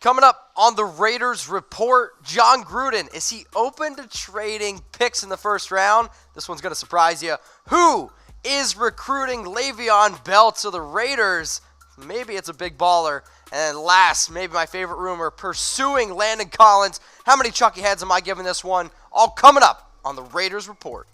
Coming up on the Raiders Report, Jon Gruden. Is he open to trading picks in the first round? This one's going to surprise you. Who is recruiting Le'Veon Bell to the Raiders? Maybe it's a big baller. And then last, maybe my favorite rumor, pursuing Landon Collins. How many Chucky heads am I giving this one? All coming up on the Raiders Report.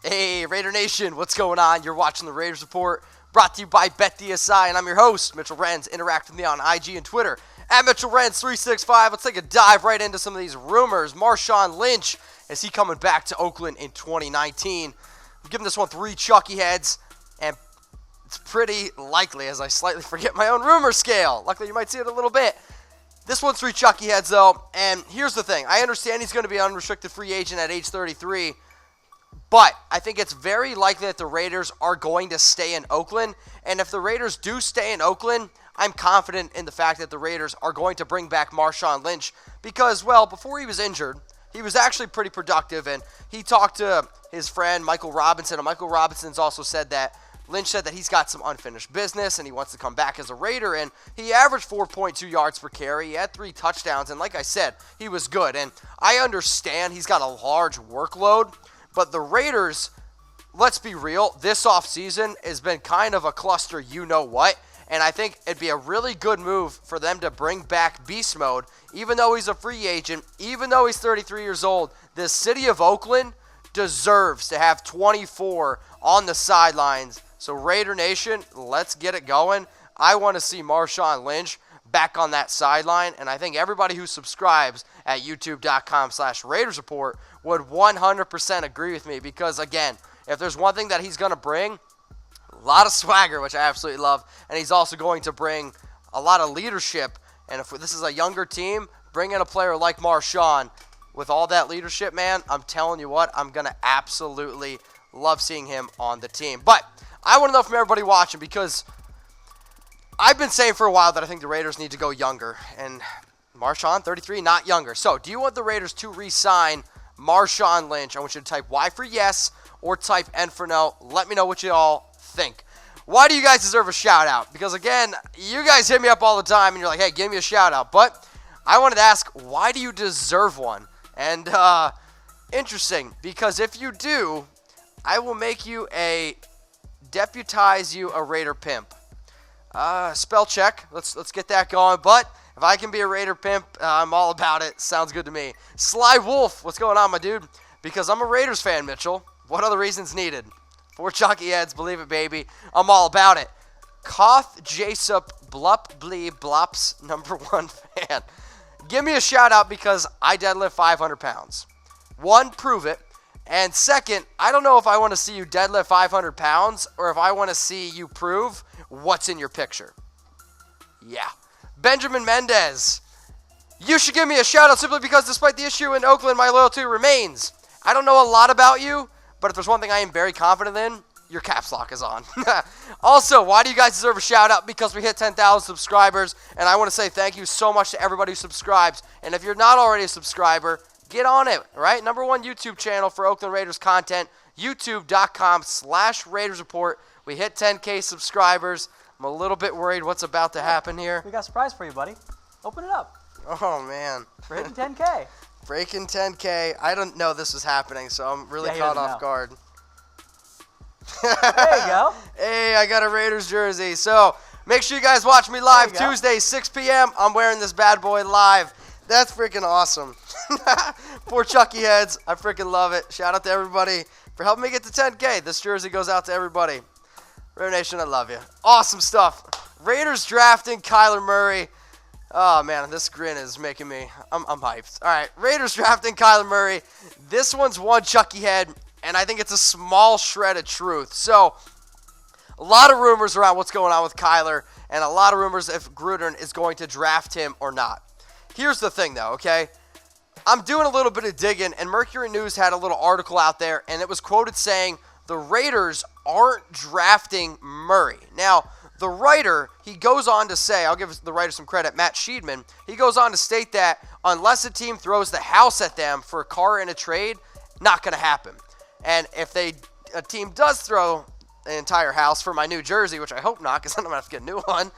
Hey, Raider Nation, what's going on? You're watching the Raiders Report, brought to you by BetDSI, and I'm your host, Mitchell Renz. Interact with me on IG and Twitter, at MitchellRenz365. Let's take a dive right into some of these rumors. Marshawn Lynch, is he coming back to Oakland in 2019? I'm giving this one 3 Chucky heads, and it's pretty likely, as I slightly forget my own rumor scale. Luckily, you might see it a little bit. This one's 3 Chucky heads, though, and here's the thing. I understand he's going to be an unrestricted free agent at age 33, but I think it's very likely that the Raiders are going to stay in Oakland. And if the Raiders do stay in Oakland, I'm confident in the fact that the Raiders are going to bring back Marshawn Lynch because, well, before he was injured, he was actually pretty productive. And he talked to his friend Michael Robinson. And Michael Robinson's also said that Lynch said that he's got some unfinished business and he wants to come back as a Raider. And he averaged 4.2 yards per carry. He had 3 touchdowns. And like I said, he was good. And I understand he's got a large workload. But the Raiders, let's be real, this offseason has been kind of a cluster you-know-what. And I think it'd be a really good move for them to bring back Beast Mode. Even though he's a free agent, even though he's 33 years old, the city of Oakland deserves to have 24 on the sidelines. So Raider Nation, let's get it going. I want to see Marshawn Lynch back on that sideline, and I think everybody who subscribes at youtube.com/Raiders Report would 100% agree with me because, again, if there's one thing that he's going to bring, a lot of swagger, which I absolutely love, and he's also going to bring a lot of leadership, and if this is a younger team, bring in a player like Marshawn with all that leadership, man, I'm telling you what, I'm going to absolutely love seeing him on the team. But I want to know from everybody watching because I've been saying for a while that I think the Raiders need to go younger, and Marshawn, 33, not younger. So, do you want the Raiders to re-sign Marshawn Lynch? I want you to type Y for yes or type N for no. Let me know what you all think. Why do you guys deserve a shout-out? Because, again, you guys hit me up all the time, and you're like, hey, give me a shout-out. But I wanted to ask, why do you deserve one? And interesting, because if you do, I will make you deputize you a Raider pimp. Spell check. Let's get that going. But if I can be a Raider pimp, I'm all about it. Sounds good to me. Sly Wolf, what's going on, my dude? Because I'm a Raiders fan, Mitchell. What other reasons needed? 4 Chucky heads, believe it, baby. I'm all about it. Koth Jasup Blup Blee Blops, #1 fan. Give me a shout out because I deadlift 500 pounds. 1, prove it. And 2nd, I don't know if I want to see you deadlift 500 pounds or if I want to see you prove what's in your picture. Yeah. Benjamin Mendez. You should give me a shout out simply because despite the issue in Oakland, my loyalty remains. I don't know a lot about you, but if there's one thing I am very confident in, your caps lock is on. Also, why do you guys deserve a shout out? Because we hit 10,000 subscribers, and I want to say thank you so much to everybody who subscribes. And if you're not already a subscriber, get on it, right? #1 YouTube channel for Oakland Raiders content, youtube.com/Raiders Report. We hit 10K subscribers. I'm a little bit worried what's about to happen here. We got a surprise for you, buddy. Open it up. Oh, man. Breaking 10K. Breaking 10K. I don't know this was happening, so I'm really caught off guard. There you go. Hey, I got a Raiders jersey. So make sure you guys watch me live Tuesday, 6 p.m. I'm wearing this bad boy live. That's freaking awesome. 4 Chucky heads. I freaking love it. Shout out to everybody for helping me get to 10K. This jersey goes out to everybody. Raider Nation, I love you. Awesome stuff. Raiders drafting Kyler Murray. Oh, man, this grin is making me, I'm hyped. All right, Raiders drafting Kyler Murray. This one's 1 Chucky head, and I think it's a small shred of truth. So, a lot of rumors around what's going on with Kyler, and a lot of rumors if Gruden is going to draft him or not. Here's the thing, though, okay? I'm doing a little bit of digging, and Mercury News had a little article out there, and it was quoted saying the Raiders aren't drafting Murray. Now, the writer, he goes on to say, I'll give the writer some credit, Matt Sheedman, he goes on to state that unless a team throws the house at them for a car in a trade, not going to happen. And if a team does throw an entire house for my new jersey, which I hope not because then I'm going to have to get a new one,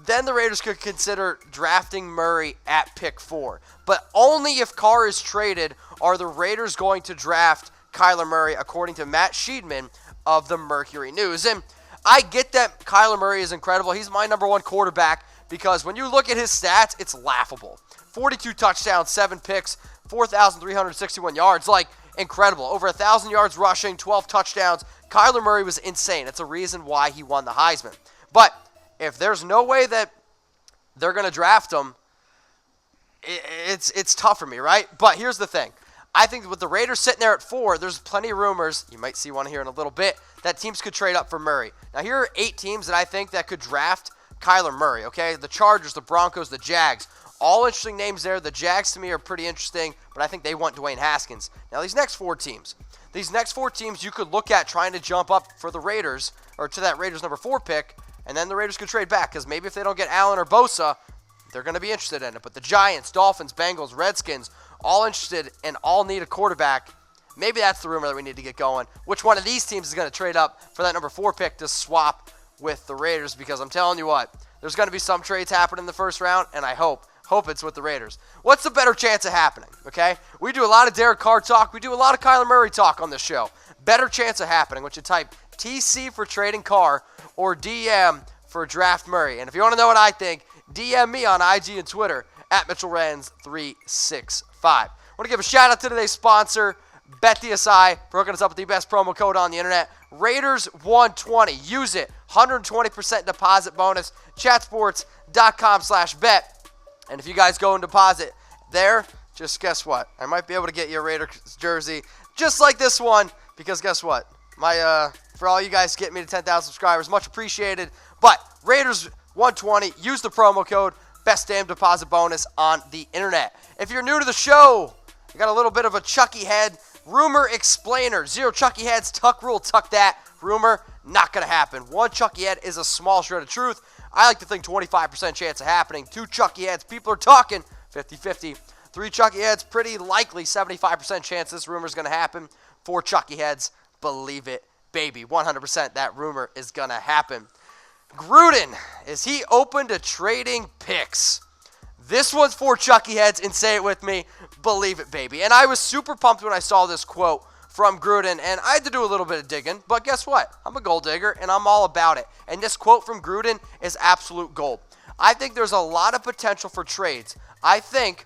then the Raiders could consider drafting Murray at pick 4. But only if Carr is traded are the Raiders going to draft Kyler Murray, according to Matt Sheedman of the Mercury News. And I get that Kyler Murray is incredible. He's my number 1 quarterback because when you look at his stats, it's laughable. 42 touchdowns, 7 picks, 4,361 yards. Like, incredible. Over 1,000 yards rushing, 12 touchdowns. Kyler Murray was insane. It's a reason why he won the Heisman. But if there's no way that they're going to draft him, it's tough for me, right? But here's the thing. I think with the Raiders sitting there at 4, there's plenty of rumors, you might see one here in a little bit, that teams could trade up for Murray. Now, here are 8 teams that I think that could draft Kyler Murray, okay? The Chargers, the Broncos, the Jags. All interesting names there. The Jags, to me, are pretty interesting, but I think they want Dwayne Haskins. Now, these next 4 teams you could look at trying to jump up for the Raiders, or to that Raiders number 4 pick, and then the Raiders could trade back, because maybe if they don't get Allen or Bosa, they're going to be interested in it. But the Giants, Dolphins, Bengals, Redskins, all interested and all need a quarterback. Maybe that's the rumor that we need to get going. Which one of these teams is going to trade up for that number 4 pick to swap with the Raiders? Because I'm telling you what, there's going to be some trades happening in the first round, and I hope it's with the Raiders. What's the better chance of happening, okay? We do a lot of Derek Carr talk. We do a lot of Kyler Murray talk on this show. Better chance of happening, which you type TC for trading Carr or DM for draft Murray. And if you want to know what I think, DM me on IG and Twitter at MitchellRens365. I want to give a shout out to today's sponsor, BetDSI, for hooking us up with the best promo code on the internet. Raiders120. Use it. 120% deposit bonus. Chatsports.com/bet. And if you guys go and deposit there, just guess what? I might be able to get you a Raiders jersey just like this one, because guess what? For all you guys getting me to 10,000 subscribers, much appreciated. But Raiders120, use the promo code, best damn deposit bonus on the internet. If you're new to the show, I got a little bit of a Chucky head rumor explainer. 0 Chucky heads, tuck rule, tuck that. Rumor, not going to happen. 1 Chucky head is a small shred of truth. I like to think 25% chance of happening. 2 Chucky heads, people are talking 50-50. 3 Chucky heads, pretty likely 75% chance this rumor is going to happen. 4 Chucky heads, believe it, baby. 100% that rumor is going to happen. Gruden, is he open to trading picks? This one's for Chucky heads, and say it with me, believe it, baby. And I was super pumped when I saw this quote from Gruden, and I had to do a little bit of digging, but guess what? I'm a gold digger, and I'm all about it. And this quote from Gruden is absolute gold. I think there's a lot of potential for trades. I think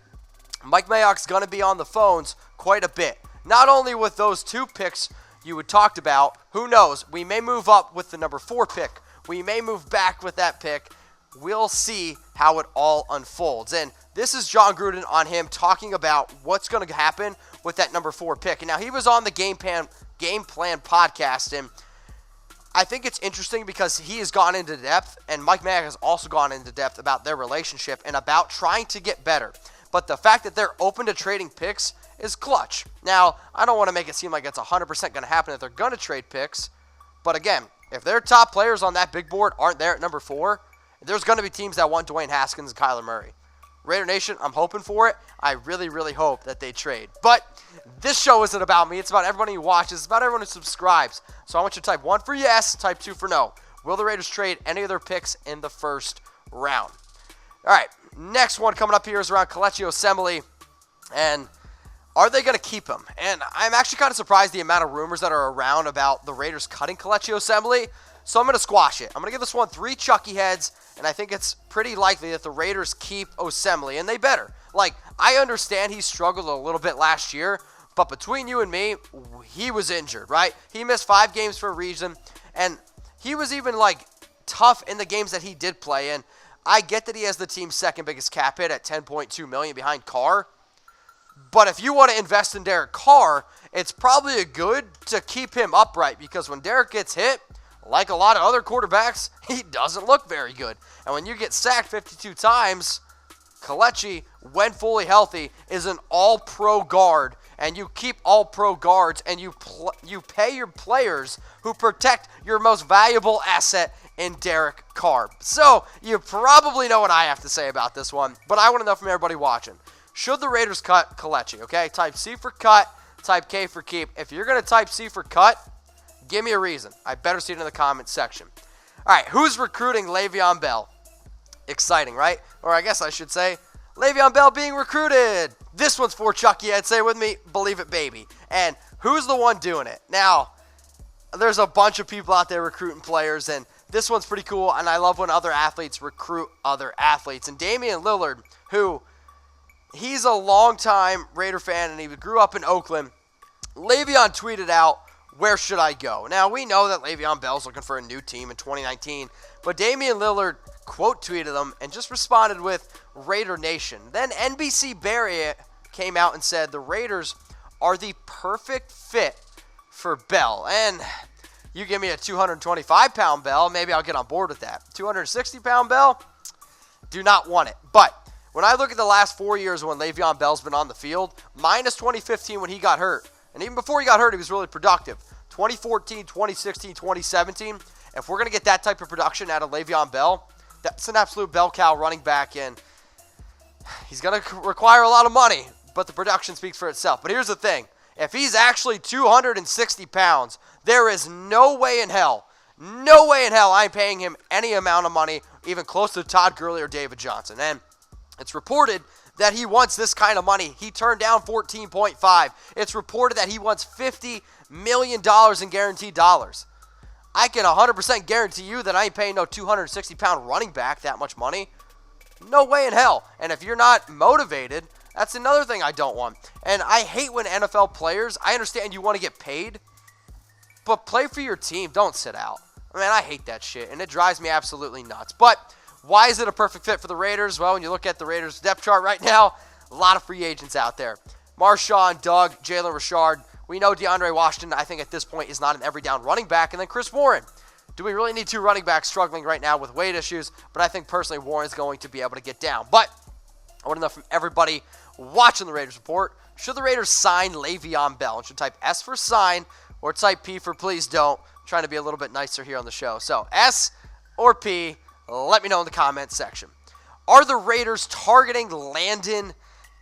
Mike Mayock's going to be on the phones quite a bit. Not only with those 2 picks you had talked about, who knows? We may move up with the number 4 pick. We may move back with that pick. We'll see how it all unfolds. And this is Jon Gruden on him talking about what's going to happen with that number 4 pick. And now he was on the Game Plan podcast, and I think it's interesting because he has gone into depth, and Mike Mayock has also gone into depth about their relationship and about trying to get better. But the fact that they're open to trading picks is clutch. Now, I don't want to make it seem like it's 100% going to happen that they're going to trade picks. But again, if their top players on that big board aren't there at number 4, there's going to be teams that want Dwayne Haskins and Kyler Murray. Raider Nation, I'm hoping for it. I really, really hope that they trade. But this show isn't about me. It's about everybody who watches. It's about everyone who subscribes. So I want you to type 1 for yes, type 2 for no. Will the Raiders trade any of their picks in the first round? All right, next one coming up here is around Kelechi Osemele. And are they going to keep him? And I'm actually kind of surprised the amount of rumors that are around about the Raiders cutting Kelechi Osemele. So I'm going to squash it. I'm going to give this one 3 Chucky heads, and I think it's pretty likely that the Raiders keep Osemele, and they better. Like, I understand he struggled a little bit last year, but between you and me, he was injured, right? He missed 5 games for a reason, and he was even, tough in the games that he did play in. I get that he has the team's second biggest cap hit at $10.2 million behind Carr, but if you want to invest in Derek Carr, it's probably good to keep him upright, because when Derek gets hit, like a lot of other quarterbacks, he doesn't look very good. And when you get sacked 52 times, Kelechi, when fully healthy, is an all-pro guard. And you keep all-pro guards, and you pay your players who protect your most valuable asset in Derek Carr. So, you probably know what I have to say about this one, but I want to know from everybody watching. Should the Raiders cut Kelechi, okay? Type C for cut, type K for keep. If you're going to type C for cut, Give me a reason. I better see it in the comments section. All right, who's recruiting Le'Veon Bell? Exciting, right? Or I guess I should say, Le'Veon Bell being recruited. This one's for Chucky Head. Say it with me, believe it, baby. And who's the one doing it? Now, there's a bunch of people out there recruiting players, and this one's pretty cool, and I love when other athletes recruit other athletes. And Damian Lillard, who, he's a longtime Raider fan, and he grew up in Oakland. Le'Veon tweeted out, "Where should I go?" Now, we know that Le'Veon Bell's looking for a new team in 2019, but Damian Lillard quote tweeted him and just responded with Raider Nation. Then NBC Barriott came out and said the Raiders are the perfect fit for Bell. And you give me a 225-pound Bell, maybe I'll get on board with that. 260-pound Bell, do not want it. But when I look at the last 4 years when Le'Veon Bell's been on the field, minus 2015 when he got hurt, and even before he got hurt, he was really productive. 2014, 2016, 2017, if we're going to get that type of production out of Le'Veon Bell, that's an absolute bell cow running back, and he's going to require a lot of money, but the production speaks for itself. But here's the thing. If he's actually 260 pounds, there is no way in hell I'm paying him any amount of money, even close to Todd Gurley or David Johnson. And it's reported that he wants this kind of money. He turned down 14.5. It's reported that he wants $50 million in guaranteed dollars. I can 100% guarantee you that I ain't paying no 260-pound running back that much money. No way in hell. And if you're not motivated, that's another thing I don't want. And I hate when NFL players, I understand you want to get paid, but play for your team. Don't sit out. Man, I hate that shit, and it drives me absolutely nuts. But why is it a perfect fit for the Raiders? Well, when you look at the Raiders' depth chart right now, a lot of free agents out there. Marshawn, Doug, Jalen Richard. We know DeAndre Washington, I think at this point, is not an every-down running back. And then Chris Warren. Do we really need two running backs struggling right now with weight issues? But I think personally Warren's going to be able to get down. But I want to know from everybody watching the Raiders Report, should the Raiders sign Le'Veon Bell? And should type S for sign or type P for please don't. I'm trying to be a little bit nicer here on the show. So S or P, let me know in the comments section. Are the Raiders targeting Landon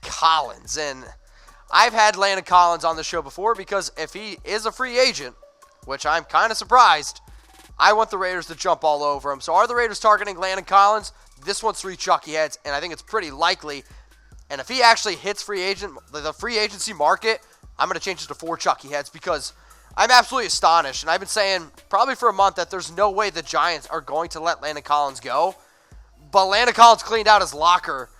Collins? And I've had Landon Collins on the show before because if he is a free agent, which I'm kind of surprised, I want the Raiders to jump all over him. So are the Raiders targeting Landon Collins? This one's 3 Chucky Heads, and I think it's pretty likely. And if he actually hits the free agency market, I'm going to change it to 4 Chucky Heads because I'm absolutely astonished. And I've been saying probably for a month that there's no way the Giants are going to let Landon Collins go. But Landon Collins cleaned out his locker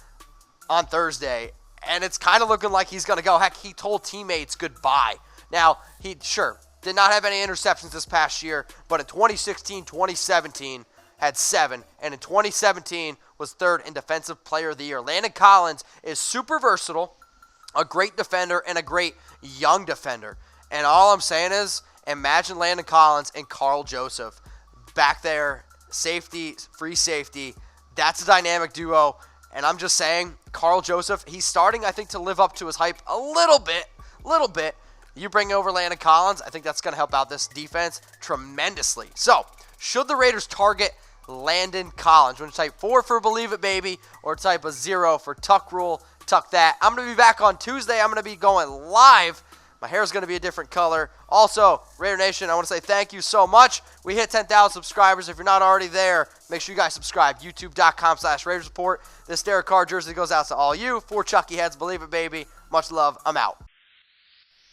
on Thursday, and it's kind of looking like he's going to go. Heck, he told teammates goodbye. Now, he did not have any interceptions this past year, but in 2016, 2017, had 7, and in 2017 was 3rd in Defensive Player of the Year. Landon Collins is super versatile, a great defender, and a great young defender. And all I'm saying is, imagine Landon Collins and Carl Joseph back there, safety, free safety. That's a dynamic duo. And I'm just saying, Carl Joseph, he's starting, I think, to live up to his hype a little bit. You bring over Landon Collins, I think that's going to help out this defense tremendously. So, should the Raiders target Landon Collins? You want to type 4 for Believe It Baby or type a 0 for Tuck Rule, Tuck That. I'm going to be back on Tuesday. I'm going to be going live. My hair is going to be a different color. Also, Raider Nation, I want to say thank you so much. We hit 10,000 subscribers. If you're not already there, make sure you guys subscribe. YouTube.com/Raiders Report. This Derek Carr jersey goes out to all you. 4 Chucky Heads, Believe It Baby. Much love. I'm out.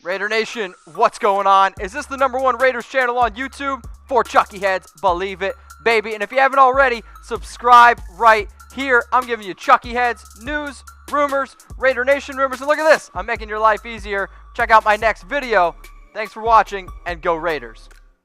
Raider Nation, what's going on? Is this the #1 Raiders channel on YouTube? 4 Chucky Heads, Believe It Baby. And if you haven't already, subscribe right here. I'm giving you Chucky Heads, news, rumors, Raider Nation rumors. And look at this. I'm making your life easier. Check out my next video. Thanks for watching, and go Raiders.